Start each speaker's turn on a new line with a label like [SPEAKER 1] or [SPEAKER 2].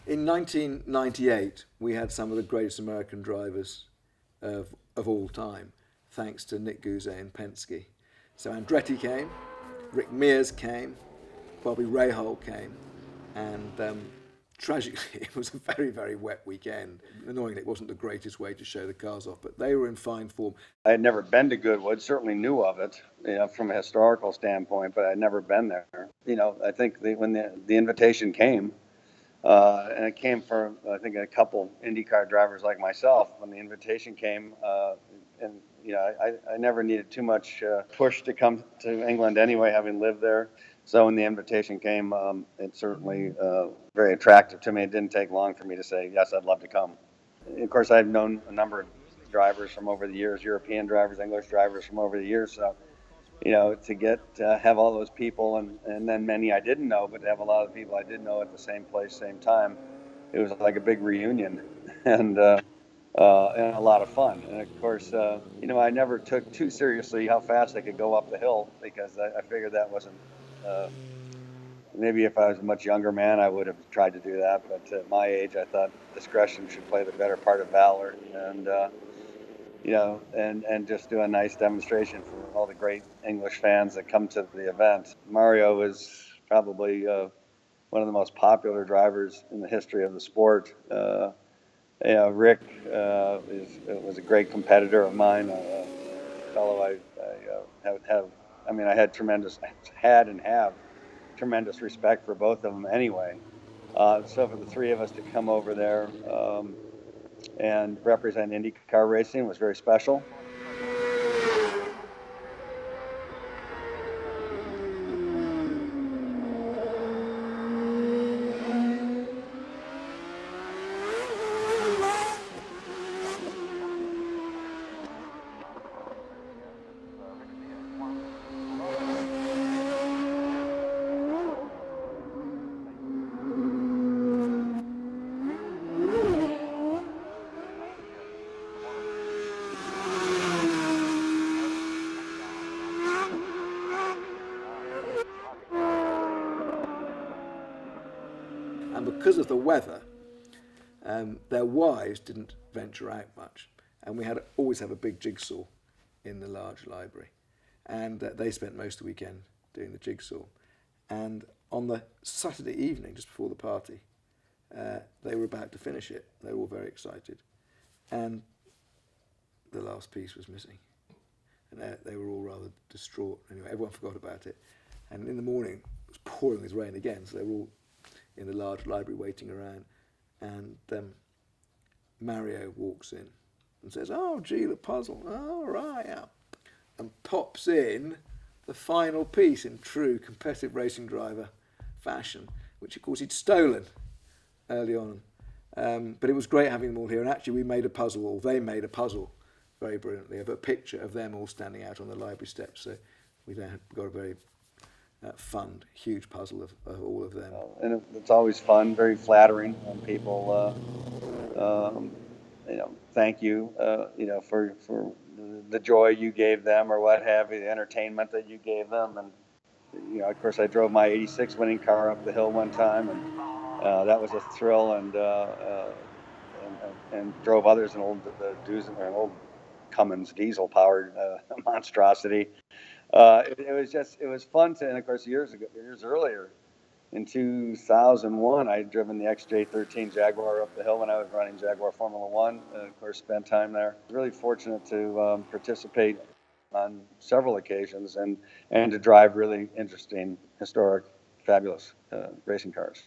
[SPEAKER 1] In 1998, we had some of the greatest American drivers of all time, thanks to Nick Guzet and Penske. So Andretti came, Rick Mears came, Bobby Rahal came, and tragically, it was a very, very wet weekend. Annoyingly, it wasn't the greatest way to show the cars off, but they were in fine form.
[SPEAKER 2] I had never been to Goodwood, certainly knew of it, from a historical standpoint, but I'd never been there. I think when the invitation came, and it came for, I think, a couple IndyCar drivers like myself. When the invitation came, and I never needed too much push to come to England anyway, having lived there. So when the invitation came, it's certainly very attractive to me. It didn't take long for me to say, yes, I'd love to come. Of course, I've known a number of drivers from over the years, European drivers, English drivers from over the years. So, to have all those people and then many I didn't know, but to have a lot of people I did know at the same place, same time, it was like a big reunion and a lot of fun. And of course, I never took too seriously how fast I could go up the hill because I figured that wasn't, maybe if I was a much younger man, I would have tried to do that. But at my age, I thought discretion should play the better part of valor. And just do a nice demonstration for all the great English fans that come to the event. Mario is probably one of the most popular drivers in the history of the sport. Rick was a great competitor of mine, a fellow I had and have tremendous respect for both of them anyway. So for the three of us to come over there and represent IndyCar racing was very special.
[SPEAKER 1] And because of the weather, their wives didn't venture out much. And we had always have a big jigsaw in the large library. And they spent most of the weekend doing the jigsaw. And on the Saturday evening, just before the party, they were about to finish it. They were all very excited. And the last piece was missing. And they were all rather distraught. Anyway, everyone forgot about it. And in the morning, it was pouring with rain again, so they were all in the large library waiting around. And Mario walks in and says, "Oh, gee, the puzzle. Oh, right, yeah." And pops in the final piece in true competitive racing driver fashion, which, of course, he'd stolen early on. But it was great having them all here. And actually, we made a puzzle, or they made a puzzle very brilliantly, of a picture of them all standing out on the library steps. So we then got a very fun, huge puzzle of all of them.
[SPEAKER 2] And it's always fun, very flattering when people, thank you, for the joy you gave them or what have you, the entertainment that you gave them. And, of course, I drove my '86 winning car up the hill one time, and that was a thrill, and drove others in an old Cummins diesel-powered monstrosity. It was fun to, and of course, years earlier, in 2001, I had driven the XJ13 Jaguar up the hill when I was running Jaguar Formula One. Of course, spent time there. Really fortunate to participate on several occasions and to drive really interesting, historic, fabulous racing cars.